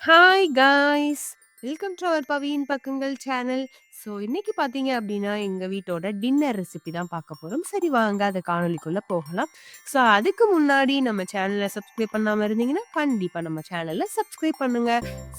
Hi guys! Welcome to our பவியின் பக்கங்கள் channel. So இன்னைக்கு பார்த்தீங்க அப்டின்னா, எங்க வீட்டோட டின்னர் ரெசிபி தான் பார்க்க போறோம். சரி வாங்க அத காணொளிக்குள்ள போகலாம். ஸோ அதுக்கு முன்னாடி நம்ம சேனல சப்ஸ்கிரைப் பண்ணாம இருந்தீங்கன்னா, கண்டிப்பா நம்ம சேனல சப்ஸ்கிரைப் பண்ணுங்க.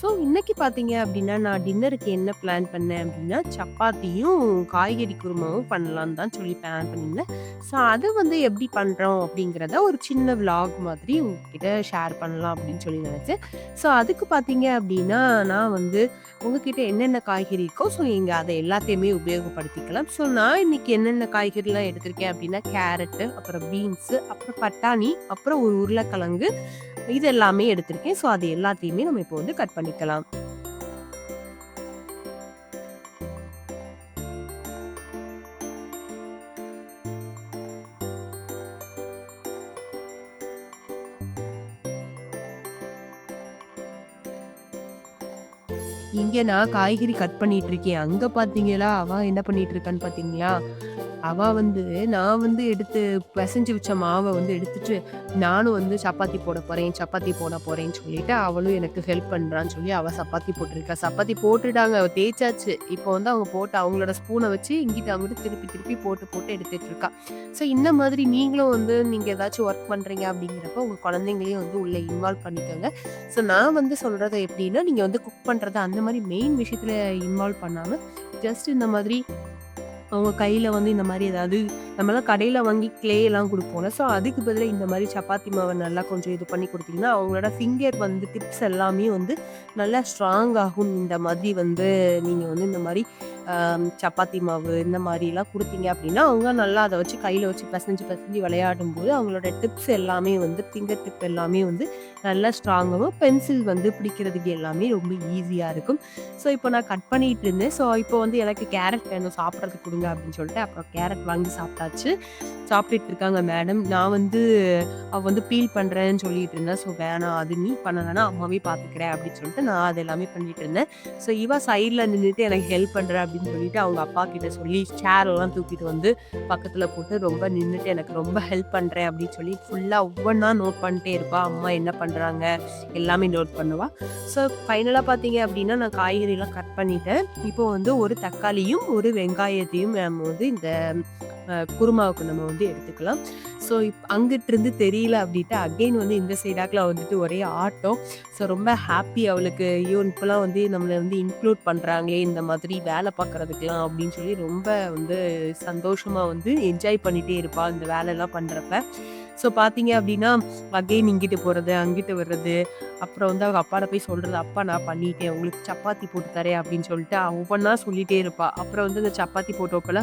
ஸோ இன்னைக்கு பார்த்தீங்க அப்டின்னா, நான் டின்னருக்கு என்ன பிளான் பண்ணேன் அப்டின்னா, சப்பாத்தியும், காய்கறி குருமாவும் பண்ணலான்னு தான் சொல்லி பிளான் பண்ணியிருந்தேன். ஸோ அது வந்து எப்டி பண்றோம் அப்டிங்கிறத ஒரு சின்ன விளாக் மாதிரி உங்ககிட்ட ஷேர் பண்ணலாம் அப்டின்னு சொல்லி நெனச்சேன். ஸோ அதுக்கு பார்த்தீங்க அப்டின்னா, நான் வந்து உங்ககிட்ட என்னென்ன காய்கறி இருக்கோ, ஸோ நீங்க அத எல்லாத்தையுமே உபயோகப்படுத்திக்கலாம். ஸோ நான் இன்னைக்கு என்னென்ன காய்கறிலாம் எடுத்திருக்கேன் அப்டின்னா, கேரட்டு, அப்புறம் பீன்ஸு, அப்புறம் பட்டாணி, அப்புறம் ஒரு உருளைக்கிழங்கு இது எல்லாமே எடுத்திருக்கேன். ஸோ அது எல்லாத்தையுமே நம்ம இப்போ வந்து கட் பண்ணிக்கலாம். இங்க நான் காய்கறி கட் பண்ணிட்டு இருக்கேன். அங்க பார்த்தீங்களா, அவ என்ன பண்ணிட்டு இருக்கான்னு பார்த்தீங்களா? அவ வந்து நான் வந்து எடுத்து பெசஞ்சு வச்ச மாவ வந்து எடுத்துட்டு, நானும் வந்து சப்பாத்தி போட போறேன், சப்பாத்தி போட போறேன்னு சொல்லிட்டு, அவளும் எனக்கு ஹெல்ப் பண்றான்னு சொல்லி அவ சப்பாத்தி போட்டுருக்கா. சப்பாத்தி போட்டுட்டாங்க. தேய்ச்சாச்சு. இப்போ வந்து அவங்க போட்டு அவங்களோட ஸ்பூன வச்சு இங்கிட்டு, அங்கிட்டு திருப்பி, திருப்பி போட்டு, போட்டு எடுத்துட்டு இருக்கா. ஸோ இந்த மாதிரி நீங்களும் வந்து நீங்க ஏதாச்சும் ஒர்க் பண்றீங்க அப்படிங்கிறப்ப, உங்க குழந்தைங்களையும் வந்து உள்ள இன்வால்வ் பண்ணிக்கோங்க. ஸோ நான் வந்து சொல்றது எப்படின்னா, நீங்க வந்து குக் பண்றது அந்த மாரி மெயின் விஷயத்துல இன்வால்வ் பண்ணாம, ஜஸ்ட் இந்த மாதிரி அவங்க கையில வந்து இந்த மாரி ஏதாவது நம்மலாம் கடையில வாங்கி க்ளே எல்லாம் குடுப்போம்ல. ஸோ அதுக்கு பதிலா இந்த மாரி சப்பாத்தி மாவ நல்லா கொஞ்சம் இது பண்ணி குடுத்தீங்கன்னா, அவங்களோட ஃபிங்கர் வந்து டிப்ஸ் எல்லாமே வந்து நல்லா ஸ்ட்ராங் ஆகும். இந்த மாதிரி வந்து நீங்க வந்து இந்த மாரி சப்பாத்தி மாவு இந்த மாரிலாம் குடுத்தீங்க அப்டின்னா, அவங்க நல்லா அத வச்சு கையில வச்சு பெசஞ்சு, பெசஞ்சு விளையாடும்போது அவங்களோட டிப்ஸ் எல்லாமே வந்து ஃபிங்கர் டிப் எல்லாமே வந்து நல்லா ஸ்ட்ராங்காவும், பென்சில் வந்து பிடிக்கிறதுக்கு எல்லாமே ரொம்ப ஈஸியா இருக்கும். ஸோ இப்போ நான் கட் பண்ணிட்டு இருந்தேன். ஸோ இப்போ வந்து எனக்கு கேரட் வேணும் சாப்பிடறதுக்கு குடுங்க அப்படின்னு சொல்லிட்டு, அப்புறம் கேரட் வாங்கி சாப்பிட்டாச்சு. சாப்பிட்டுட்டு இருக்காங்க மேடம். நான் வந்து அவ வந்து பீல் பண்றேன்னு சொல்லிட்டு இருந்தா. ஸோ வேணாம் அது நீ பண்ண வேணாம் அம்மாவே பார்த்துக்கிறேன் அப்படின்னு சொல்லிட்டு நான் அது எல்லாமே பண்ணிட்டு இருந்தேன். ஸோ இவ சைட்ல நின்னுட்டு எனக்கு ஹெல்ப் பண்ற அப்படின்னு சொல்லிட்டு அவங்க அப்பா கிட்ட சொல்லி சேர் எல்லாம் தூக்கிட்டு வந்து பக்கத்துல போட்டு ரொம்ப நின்னுட்டு எனக்கு ரொம்ப ஹெல்ப் பண்றேன் அப்படின்னு சொல்லி ஃபுல்லா ஒவ்வொன்னா நோட் பண்ணிட்டே இருப்பா. அம்மா என்ன பண்றாங்க எல்லாமே நோட் பண்ணுவா. ஸோ ஃபைனலா பார்த்தீங்க அப்டின்னா, நான் காய்கறிலாம் கட் பண்ணிட்டேன். இப்போ வந்து ஒரு தக்காளியும், ஒரு வெங்காயத்தையும் நம்ம வந்து இந்த குருமாவுக்கு நம்ம வந்து எடுத்துக்கலாம். ஸோ அங்கிட்டிருந்து தெரியல அப்டின்ட்டு அகைன் வந்து இந்த சைடாக்குல வந்துட்டு ஒரே ஆட்டம். ஸோ ரொம்ப ஹாப்பி அவளுக்கு. ஐயோ! இப்பலாம் வந்து நம்மள வந்து இன்க்ளூட் பண்றாங்களே இந்த மாதிரி வேல பார்க்குறதுக்குலாம் அப்டின்னு சொல்லி ரொம்ப வந்து சந்தோஷமா வந்து என்ஜாய் பண்ணிட்டே இருப்பா, இந்த வேலைலாம் பண்றப்ப. ஸோ பார்த்தீங்க அப்டின்னா, அகைன் இங்கிட்டு போறது, அங்கிட்டு வர்றது. அப்புறம் வந்து அவங்க அப்பாட்ட போய் சொல்றது, "அப்பா நான் பண்ணிட்டேன். உங்களுக்கு சப்பாத்தி போட்டு தரேன்" அப்படின்னு சொல்லிட்டு ஒவ்வொன்னா சொல்லிட்டே இருப்பா. அப்புறம் வந்து இந்த சப்பாத்தி போட்டு வைப்பேன்ல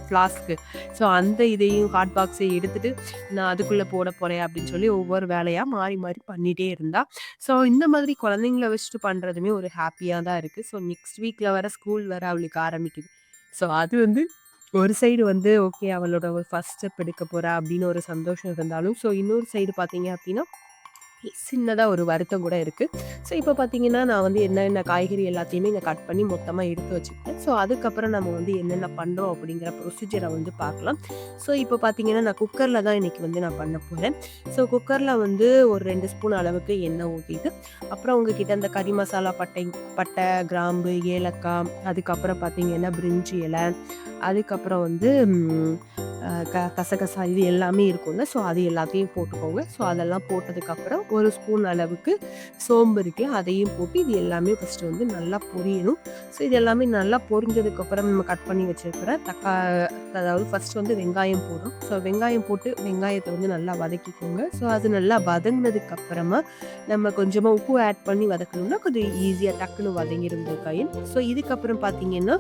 ஃப்ளாஸ்க்கு. ஸோ அந்த இதையும் ஹாட் பாக்ஸையும் எடுத்துட்டு, நான் அதுக்குள்ள போட போறேன் அப்படின்னு சொல்லி ஒவ்வொரு வேலையா மாறி மாறி பண்ணிட்டே இருந்தா. ஸோ இந்த மாதிரி குழந்தைங்கள வச்சுட்டு பண்றதுமே ஒரு ஹேப்பியா தான் இருக்கு. ஸோ நெக்ஸ்ட் வீக்ல வேற ஸ்கூல் வேற அவளுக்கு ஆரம்பிக்குது. ஸோ அது வந்து ஒரு சைடு வந்து ஓகே அவளோட ஒரு ஃபர்ஸ்ட் ஸ்டெப் எடுக்க போறா அப்படின்னு ஒரு சந்தோஷம் இருந்தாலும், ஸோ இன்னொரு சைடு பார்த்தீங்க அப்படின்னா சின்னதா ஒரு வருத்தம் கூட இருக்கு. ஸோ இப்ப பார்த்தீங்கன்னா, நான் வந்து என்னென்ன காய்கறி எல்லாத்தையுமே இங்க கட் பண்ணி மொத்தமா எடுத்து வச்சுக்கிட்டேன். ஸோ அதுக்கப்புறம் நம்ம வந்து என்னென்ன பண்றோம் அப்படிங்கிற ப்ரொசீஜர வந்து பார்க்கலாம். ஸோ இப்ப பார்த்தீங்கன்னா, நான் குக்கர்ல தான் இன்னைக்கு வந்து நான் பண்ண போறேன். ஸோ குக்கர்ல வந்து ஒரு 2 ஸ்பூன் அளவுக்கு எண்ணெய் ஊத்திட்டு, அப்புறம் உங்ககிட்ட இந்த கறி மசாலா, பட்டை, கிராம்பு, ஏலக்காய், அதுக்கப்புறம் பார்த்தீங்கன்னா, பிரிஞ்சி இலை, அதுக்கப்புறம் வந்து ம் கசகசா இது எல்லாமே இருக்கும்ல. ஸோ அது எல்லாத்தையும் போட்டுக்கோங்க. ஸோ அதெல்லாம் போட்டதுக்கப்புறம் ஒரு ஸ்பூன் அளவுக்கு சோம்பு இருக்குல்ல, அதையும் போட்டு இது எல்லாமே ஃபர்ஸ்ட்டு வந்து நல்லா பொரியணும். ஸோ இது எல்லாமே நல்லா பொரிஞ்சதுக்கப்புறம் நம்ம கட் பண்ணி வச்சிருக்கிற அதாவது ஃபர்ஸ்ட் வந்து வெங்காயம் போடுறோம். ஸோ வெங்காயம் போட்டு வெங்காயத்த வந்து நல்லா வதக்கிக்கோங்க. ஸோ அது நல்லா வதங்குனதுக்கு அப்புறமா நம்ம கொஞ்சமா உப்பு ஆட் பண்ணி வதக்கணும்னா கொஞ்சம் ஈஸியா டக்குன்னு வதங்கிடும் இந்த காய். ஸோ இதுக்கப்புறம் பார்த்தீங்கன்னா,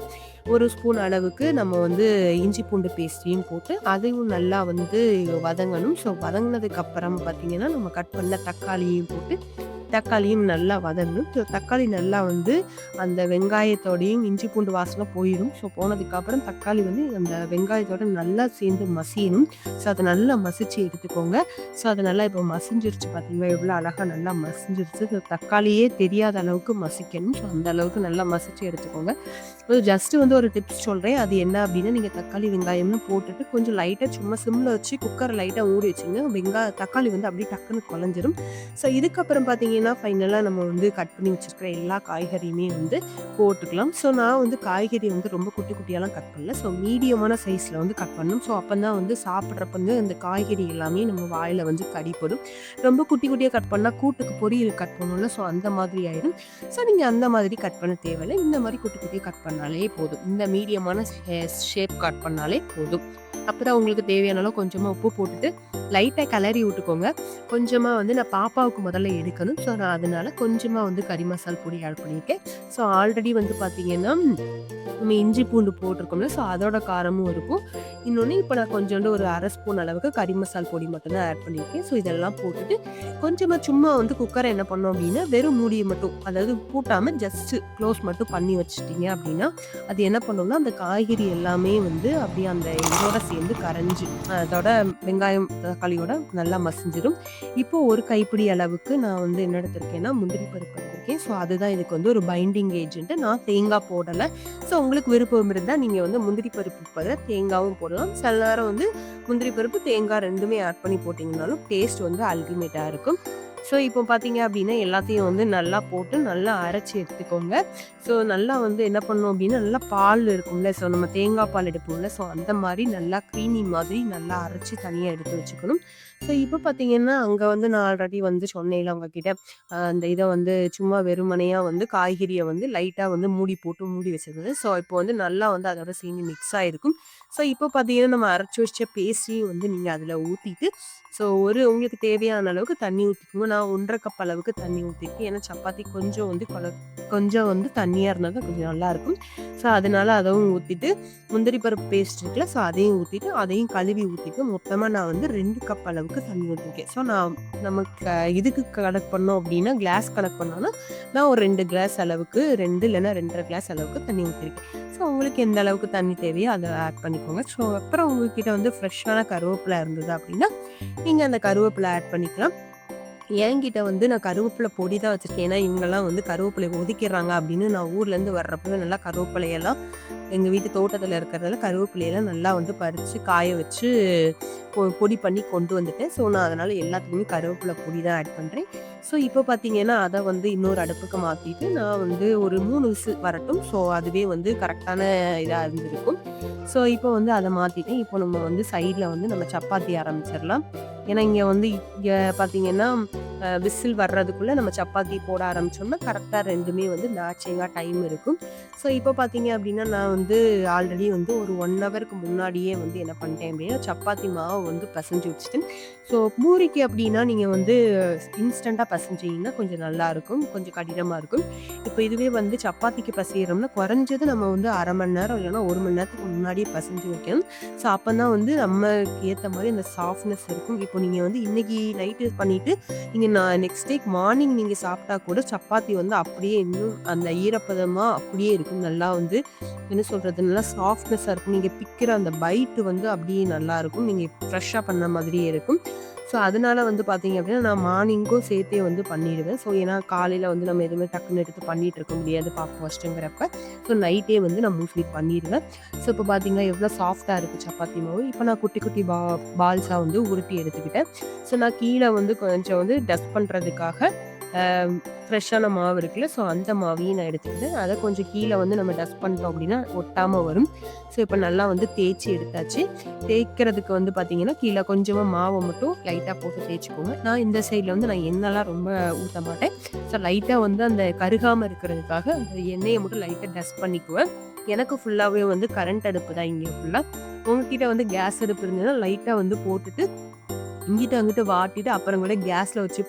ஒரு ஸ்பூன் அளவுக்கு நம்ம வந்து இஞ்சி பூண்டு பேஸ்ட்டையும் போட்டு அதையும் நல்லா வந்து வதங்கணும். ஸோ வதங்குனதுக்கு அப்புறம் பார்த்தீங்கன்னா, நம்ம கட் பண்ண தக்காளியும் போட்டு தக்காளியும் நல்லா வதங்கணும். ஸோ தக்காளி நல்லா வந்து அந்த வெங்காயத்தோடையும் இஞ்சி பூண்டு வாசனை போயிரும். ஸோ போனதுக்கப்புறம் தக்காளி வந்து அந்த வெங்காயத்தோட நல்லா சேர்ந்து மசியணும். ஸோ அத நல்லா மசிச்சு எடுத்துக்கோங்க. ஸோ அது நல்லா இப்போ மசிஞ்சிருச்சு பார்த்தீங்களா? எவ்வளோ அழகா நல்லா மசிஞ்சிருச்சு. ஸோ தக்காளியே தெரியாத அளவுக்கு மசிக்கணும். ஸோ அந்த அளவுக்கு நல்லா மசிச்சு எடுத்துக்கோங்க. ஜஸ்ட் வந்து ஒரு டிப்ஸ் சொல்றேன். அது என்ன அப்டின்னா, நீங்க தக்காளி, வெங்காயம்னு போட்டுட்டு கொஞ்சம் லைட்டா சும்மா சிம்ல வச்சு குக்கர லைட்டா மூடி வச்சுருங்க. தக்காளி வந்து அப்டியே டக்குன்னு கொலஞ்சிரும். ஸோ இதுக்கப்புறம் பார்த்தீங்கன்னா பார்த்தீங்கன்னா, ஃபைனலா நம்ம வந்து கட் பண்ணி வச்சிருக்கிற எல்லா காய்கறியுமே வந்து போட்டுக்கலாம். ஸோ நான் வந்து காய்கறி வந்து ரொம்ப குட்டி குட்டியாலாம் கட் பண்ணல. ஸோ மீடியமான சைஸ்ல வந்து கட் பண்ணணும். ஸோ அப்பதான் வந்து சாப்பிடுறப்ப வந்து அந்த காய்கறி எல்லாமே நம்ம வாயில வந்து கடிப்படும். ரொம்ப குட்டி குட்டியா கட் பண்ணா கூட்டுக்கு பொரியல் கட் பண்ணுவோம்ல, ஸோ அந்த மாதிரி ஆயிடும். ஸோ நீங்க அந்த மாதிரி கட் பண்ண தேவையில்ல. இந்த மாரி குட்டி குட்டியா கட் பண்ணாலே போதும். இந்த மீடியமான ஷேப் கட் பண்ணாலே போதும். அப்புறம் உங்களுக்கு தேவையான அளவு கொஞ்சமா உப்பு போட்டுட்டு லைட்டா கிளறி விட்டுக்கோங்க. கொஞ்சமா வந்து நான் பாப்பாவுக்கு முதல்ல எடுக்கணும். ஸோ நான் அதனால கொஞ்சமா வந்து கறி மசால் பொடி ஆட் பண்ணியிருக்கேன். ஸோ ஆல்ரெடி வந்து பார்த்தீங்கன்னா, நம்ம இஞ்சி பூண்டு போட்டிருக்கோம்ல, ஸோ அதோட காரமும் இருக்கும். இன்னொன்னு இப்ப நான் கொஞ்சோண்டு ஒரு 1/2 ஸ்பூன் அளவுக்கு கறி மசால் பொடி மட்டும் தான் ஆட் பண்ணியிருக்கேன். ஸோ இதெல்லாம் போட்டுட்டு கொஞ்சமா சும்மா வந்து குக்கர என்ன பண்ணோம் அப்டின்னா, வெறும் மூடிய மட்டும் அதாவது பூட்டாம ஜஸ்ட் க்ளோஸ் மட்டும் பண்ணி வச்சுட்டீங்க அப்டின்னா, அது என்ன பண்ணும்னா, அந்த காய்கறி எல்லாமே வந்து அப்டியே அந்த இதோட சேர்ந்து கரைஞ்சு அதோட வெங்காயம், தக்காளியோட நல்லா மசிஞ்சிரும். இப்போ ஒரு கைப்பிடி அளவுக்கு நான் வந்து என்ன எடுத்திருக்கேன்னா, முந்திரி பருப்பு எடுத்திருக்கேன். ஸோ அதுதான் இதுக்கு வந்து ஒரு பைண்டிங் ஏஜென்ட். நான் தேங்காய் போடல. ஸோ உங்களுக்கு விருப்பம் இருந்தா நீங்க வந்து முந்திரி பருப்புக்கு பதிலா தேங்காவும் போடலாம். சில நேரம் வந்து முந்திரி பருப்பு, தேங்காய் 2மே ஆட் பண்ணி போட்டீங்கனாலும் டேஸ்ட் வந்து அல்டிமேட்டா இருக்கும். ஸோ இப்போ பார்த்தீங்க அப்டின்னா, எல்லாத்தையும் வந்து நல்லா போட்டு நல்லா அரைச்சு எடுத்துக்கோங்க. ஸோ நல்லா வந்து என்ன பண்ணணும் அப்டின்னா, நல்லா பால் இருக்கும்ல, ஸோ நம்ம தேங்காய் பால் எடுப்போம்ல, ஸோ அந்த மாரி நல்லா க்ரீமி மாதிரி நல்லா அரைச்சு தனியா எடுத்து வச்சுக்கணும். ஸோ இப்போ பார்த்தீங்கன்னா, அங்க வந்து நான் ஆல்ரெடி வந்து சொன்னேன்ல உங்ககிட்ட, அந்த இத வந்து சும்மா வெறுமனையா வந்து காய்கறிய வந்து லைட்டா வந்து மூடி போட்டு மூடி வச்சிருந்தது. ஸோ இப்போ வந்து நல்லா வந்து அதோட சேர்ந்து மிக்ஸ் ஆயிருக்கும். ஸோ இப்போ பார்த்தீங்கன்னா, நம்ம அரைச்சு வச்ச பேஸ்ட்டையும் வந்து நீங்க அதில ஊத்திட்டு, ஸோ ஒரு உங்களுக்கு தேவையான அளவுக்கு தண்ணி ஊத்திக்கோங்க. நான் 1 1/2 கப் அளவுக்கு தண்ணி ஊத்திருக்கேன். ஏன்னா சப்பாத்தி கொஞ்சம் வந்து கொஞ்சம் வந்து தண்ணியா இருந்தா தான் கொஞ்சம் நல்லாயிருக்கும். ஸோ அதனால அதவும் ஊத்திட்டு, முந்திரி பருப்பு பேஸ்ட் இருக்குல்ல, ஸோ அதையும் ஊத்திட்டு, அதையும் கழுவி ஊத்திட்டு, மொத்தமா நான் வந்து 2 கப் அளவுக்கு தண்ணி ஊத்திருக்கேன். ஸோ நான் நமக்கு இதுக்கு கணக்கு பண்ணோம் அப்டின்னா, கிளாஸ் கணக்கு பண்ணோம்னா, நான் ஒரு 2 கிளாஸ் அளவுக்கு 2 இல்லன்னா 2 1/2 கிளாஸ் அளவுக்கு தண்ணி ஊத்திருக்கேன். ஸோ உங்களுக்கு எந்த அளவுக்கு தண்ணி தேவையோ அத ஆட் பண்ணிக்கோங்க. ஸோ அப்புறம் உங்ககிட்ட வந்து ஃப்ரெஷ்ஷான கருவேப்பில இருந்தது அப்டின்னா, நீங்க அந்த கருவேப்பில ஆட் பண்ணிக்கலாம். என்கிட்ட வந்து நான் கருவேப்பில பொடி தான் வச்சிருக்கேன். ஏன்னா, இவங்கலாம் வந்து கருவேப்பிலைய ஒதுக்கிர்றாங்க அப்படின்னு நான் ஊர்லேருந்து வர்றப்பவே நல்லா கருவேப்பிலையெல்லாம் எங்க வீட்டு தோட்டத்துல இருக்கிறதால கருவேப்பிலையெல்லாம் நல்லா வந்து பறிச்சு, காய வச்சு பொடி பண்ணி கொண்டு வந்துட்டேன். ஸோ, நான் அதனால எல்லாத்துக்குமே கருவேப்பில பொடி தான் ஆட் பண்றேன். ஸோ, இப்போ பார்த்தீங்கன்னா, அத வந்து இன்னொரு அடுப்புக்கு மாத்திட்டு, நான் வந்து ஒரு 3 விசில் வரட்டும். ஸோ, அதுவே வந்து கரெக்ட்டான இதா இருந்திருக்கும். ஸோ, இப்போ வந்து அத மாத்திட்டேன். இப்போ நம்ம வந்து சைட்ல வந்து நம்ம சப்பாத்தி ஆரம்பிச்சிரலாம். ஏன்னா, இங்க பார்த்தீங்கன்னா, விசில் வர்றதுக்குள்ள நம்ம சப்பாத்தி போட ஆரம்பிச்சோம்னா, கரெக்ட்டா 2மே வந்து மேட்சிங்கா டைம் இருக்கும். ஸோ, இப்போ பார்த்தீங்க அப்டின்னா, நான் வந்து ஆல்ரெடி வந்து ஒரு 1 ஹவருக்கு முன்னாடியே வந்து என்ன பண்ணிட்டேன் அப்டின்னா, சப்பாத்தி மாவு வந்து பெசஞ்சு வச்சுட்டேன். ஸோ, பூரிக்கு அப்டின்னா நீங்க வந்து இன்ஸ்டன்ட்டா பெசஞ்சீங்கன்னா கொஞ்சம் நல்லாருக்கும். கொஞ்சம் கடினமா இருக்கும். இப்போ இதுவே வந்து சப்பாத்திக்கு பெசையிறோம்னா, குறைஞ்சது நம்ம வந்து 1/2 மணி நேரம் இல்லன்னா 1 மணி நேரத்துக்கு முன்னாடியே பெசஞ்சு வைக்கணும். ஸோ, அப்பதான் வந்து நமக்கு ஏத்த மாரி அந்த சாஃப்ட்னஸ் இருக்கும். இப்போ நீங்க வந்து இன்னைக்கு நைட்டு பண்ணிட்டு, நீங்க நெக்ஸ்ட் டே மார்னிங் நீங்க சாப்பிட்டா கூட சப்பாத்தி வந்து அப்படியே இன்னும் அந்த ஈரப்பதமா அப்படியே இருக்கும். நல்லா வந்து என்ன சொல்றது? நல்லா சாஃப்ட்னஸா இருக்கும். நீங்க பிக்கிற அந்த பைட் வந்து அப்படியே நல்லாருக்கும். நீங்க ஃப்ரெஷ்ஷா பண்ண மாதிரியே இருக்கும். ஸோ, அதனால வந்து பார்த்தீங்க அப்படின்னா, நான் மார்னிங்க்கும் சேர்த்தே வந்து பண்ணிடுவேன். ஸோ, ஏன்னா காலையில வந்து நம்ம எதுவுமே டக்குன்னு எடுத்து பண்ணிட்டு இருக்க முடியாது பாப்பா ஃபர்ஸ்ட்டுங்கிறப்ப. ஸோ, நைட்டே வந்து நான் மோஸ்ட்லி பண்ணிருவேன். ஸோ, இப்போ பார்த்தீங்கன்னா, எவ்வளோ சாஃப்ட்டா இருக்கு சப்பாத்தி மாவு. இப்போ நான் குட்டி குட்டி பால்ஸா வந்து உருட்டி எடுத்துக்கிட்டேன். ஸோ, நான் கீழ வந்து கொஞ்சம் வந்து டஸ்ட் பண்றதுக்காக அ ஃப்ரெஷ்ஷான மாவு இருக்குல்ல, ஸோ அந்த மாவையும் நான் எடுத்துக்கிட்டேன். அத கொஞ்சம் கீழ வந்து நம்ம டஸ்ட் பண்ணிட்டோம் அப்படின்னா ஒட்டாம வரும். ஸோ, இப்போ நல்லா வந்து தேய்ச்சு எடுத்தாச்சு. தேய்க்கிறதுக்கு வந்து பார்த்தீங்கன்னா, கீழ கொஞ்சமா மாவ மட்டும் லைட்டா போட்டு தேய்ச்சுக்கோங்க. நான் இந்த சைட்ல வந்து நான் எண்ணெய்லாம் ரொம்ப ஊத்த மாட்டேன். ஸோ, லைட்டா வந்து அந்த கருகாம இருக்கிறதுக்காக அந்த எண்ணெய மட்டும் லைட்டா டஸ்ட் பண்ணிக்குவேன். எனக்கு ஃபுல்லாவே வந்து கரண்ட் அடுப்பு தான் இங்க ஃபுல்லா. உங்ககிட்ட வந்து கேஸ் அடுப்பு இருந்ததுன்னா லைட்டா வந்து போட்டுட்டு இங்கிட்டு அங்கிட்டு வாட்டிட்டு அப்புறம் கூட கேஸ்ல வச்சு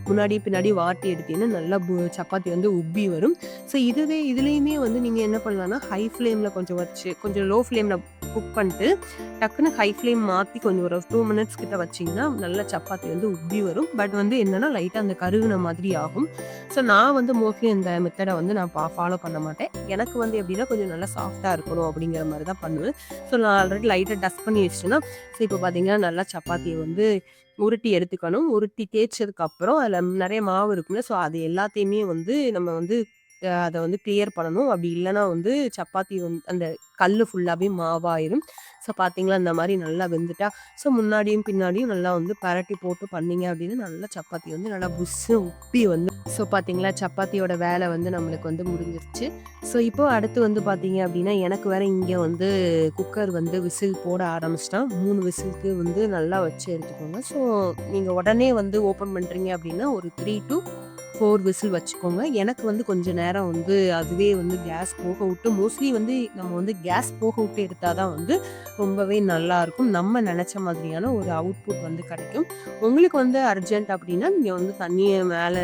முன்னாடி பின்னாடி வாட்டி எடுத்தீங்கன்னா நல்லா சப்பாத்தி வந்து உப்பி வரும். ஸோ இதுவே இதுலயுமே வந்து நீங்க என்ன பண்ணலாம்னா ஹை ஃப்ளேம்ல கொஞ்சம் வச்சு கொஞ்சம் லோ ஃப்ளேம்ல குக் பண்ணிட்டு டக்குன்னு ஹை ஃப்ளேம் மாத்தி கொஞ்சம் ஒரு 2 மினிட்ஸ் கிட்ட வச்சீங்கன்னா நல்ல சப்பாத்தி வந்து உப்பி வரும். பட் வந்து என்னன்னா லைட்டா அந்த கருகுன மாதிரி ஆகும். ஸோ நான் வந்து மோஸ்ட்லி இந்த மெத்தட வந்து நான் ஃபாலோ பண்ண மாட்டேன். எனக்கு வந்து எப்படின்னா கொஞ்சம் நல்லா சாஃப்ட்டா இருக்கணும் அப்படிங்கிற மாதிரி தான் பண்ணுவேன். ஸோ நான் ஆல்ரெடி லைட்டா டஸ்ட் பண்ணி வச்சுட்டேன்னா, ஸோ இப்போ பார்த்தீங்கன்னா நல்லா சப்பாத்திய வந்து உருட்டி எடுத்துக்கணும். உருட்டி தேய்ச்சதுக்கு அப்புறம் அதில நெறைய மாவு இருக்குல்ல. ஸோ அது எல்லாத்தையுமே வந்து நம்ம வந்து அத வந்து கிளியர் பண்ணணும். அப்படி இல்லன்னா வந்து சப்பாத்தி அந்த கல்லு ஃபுல்லாவே மாவாயிரும். ஸோ பார்த்தீங்களா, இந்த மாரி நல்லா வெந்துட்டா, ஸோ முன்னாடியும் பின்னாடியும் நல்லா வந்து பெரட்டி போட்டு பண்ணீங்க அப்படின்னா, நல்லா சப்பாத்தி வந்து நல்லா புஸ்ஸு உப்பி வந்து ஸோ பார்த்தீங்களா, சப்பாத்தியோட வேலை வந்து நம்மளுக்கு வந்து முடிஞ்சிருச்சு. ஸோ இப்போ அடுத்து வந்து பார்த்தீங்க அப்படின்னா, எனக்கு வேற இங்க வந்து குக்கர் வந்து விசில் போட ஆரம்பிச்சுட்டான். 3 விசிலுக்கு வந்து நல்லா வச்சு எடுத்துக்கோங்க. ஸோ நீங்க உடனே வந்து ஓப்பன் பண்றீங்க அப்படின்னா, ஒரு 3 டூ 4 விசில் வச்சுக்கோங்க. எனக்கு வந்து கொஞ்ச நேரம் வந்து அதுவே வந்து கேஸ் போக விட்டு மோஸ்ட்லி வந்து நம்ம வந்து கேஸ் போக விட்டு எடுத்தா தான் வந்து ரொம்பவே நல்லாருக்கும். நம்ம நெனச்ச மாதிரியான ஒரு அவுட்புட் வந்து கிடைக்கும். உங்களுக்கு வந்து அர்ஜென்ட் அப்டின்னா, நீங்க வந்து தண்ணிய மேல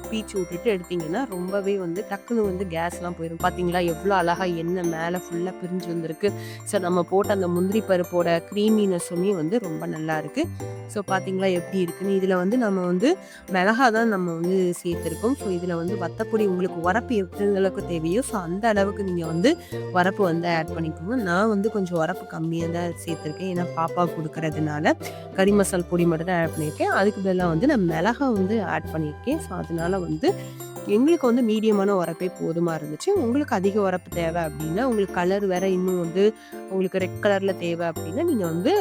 பீய்ச்சி விட்டுட்டு எடுத்தீங்கன்னா, ரொம்பவே வந்து டக்குனு வந்து கேஸ்லாம் போயிரும். பார்த்தீங்களா, எவ்ளோ அழகா எண்ணெய் மேல ஃபுல்லா பிரிஞ்சு வந்திருக்கு. ஸோ நம்ம போட்ட அந்த முந்திரி பருப்போட க்ரீமினஸுமே வந்து ரொம்ப நல்லாருக்கு. ஸோ பார்த்தீங்களா எப்படி இருக்குன்னு. இதில வந்து நம்ம வந்து மிளகா தான் நம்ம வந்து சேர்த்துருக்கோம். ஸோ இதில வந்து வத்தப்பொடி உங்களுக்கு உரப்பு எந்த அளவுக்கு தேவையோ, ஸோ அந்த அளவுக்கு நீங்க வந்து உரப்பு வந்து ஆட் பண்ணிக்கோங்க. நான் வந்து கொஞ்சம் உரப்பு கம்மியா தான் சேர்த்துருக்கேன். ஏன்னா பாப்பாவுக்கு குடுக்குறதுனால. கறி மசால் பொடி மட்டும் தான் ஆட் பண்ணியிருக்கேன். அதுக்கு பதிலா வந்து நான் மிளகா வந்து ஆட் பண்ணியிருக்கேன். ஸோ அதனால வந்து எங்களுக்கு வந்து மீடியமான உரப்பே போதுமா இருந்துச்சு. உங்களுக்கு அதிக உரப்பு தேவை அப்டின்னா, உங்களுக்கு கலர் வேற இன்னும் வந்து உங்களுக்கு ரெட் கலர்ல தேவை அப்டின்னா, நீங்க வந்து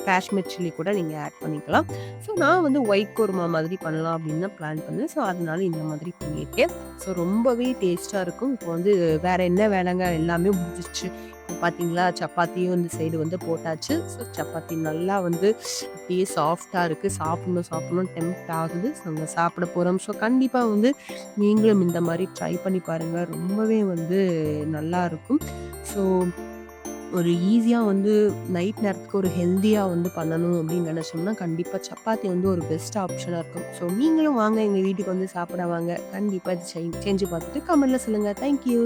காஷ்மீர் சில்லி கூட நீங்க ஆட் பண்ணிக்கலாம். ஸோ நான் வந்து ஒயிட் குருமா மாதிரி பண்ணலாம் அப்டின்னு தான் பிளான் பண்ணேன். ஸோ அதனால இந்த மாதிரி பண்ணியிருக்கேன். ஸோ ரொம்பவே டேஸ்ட்டா இருக்கும். இப்போ வந்து வேற என்ன வேலைங்க எல்லாமே முடிஞ்சிருச்சு. இப்போ பார்த்தீங்களா, சப்பாத்தியும் இந்த சைடு வந்து போட்டாச்சு. ஸோ சப்பாத்தி நல்லா வந்து அப்படியே சாஃப்ட்டா இருக்கு. சாப்பிடணும் டெம்ப்ட் ஆகுது. ஸோ நாங்க சாப்பிட போறோம். ஸோ கண்டிப்பா வந்து நீங்களும் இந்த மாரி ட்ரை பண்ணி பாருங்க. ரொம்பவே வந்து நல்லாருக்கும். ஸோ ஒரு ஈஸியா வந்து நைட் நேரத்துக்கு ஒரு ஹெல்தியா வந்து பண்ணணும் அப்படின்னு நினைச்சோம்னா, கண்டிப்பா சப்பாத்தி வந்து ஒரு பெஸ்ட் ஆப்ஷனா இருக்கும். ஸோ நீங்களும் வாங்க எங்க வீட்டுக்கு வந்து சாப்பிட வாங்க. கண்டிப்பா இது செஞ்சு பார்த்துட்டு கமெண்ட்ல சொல்லுங்க. Thank you.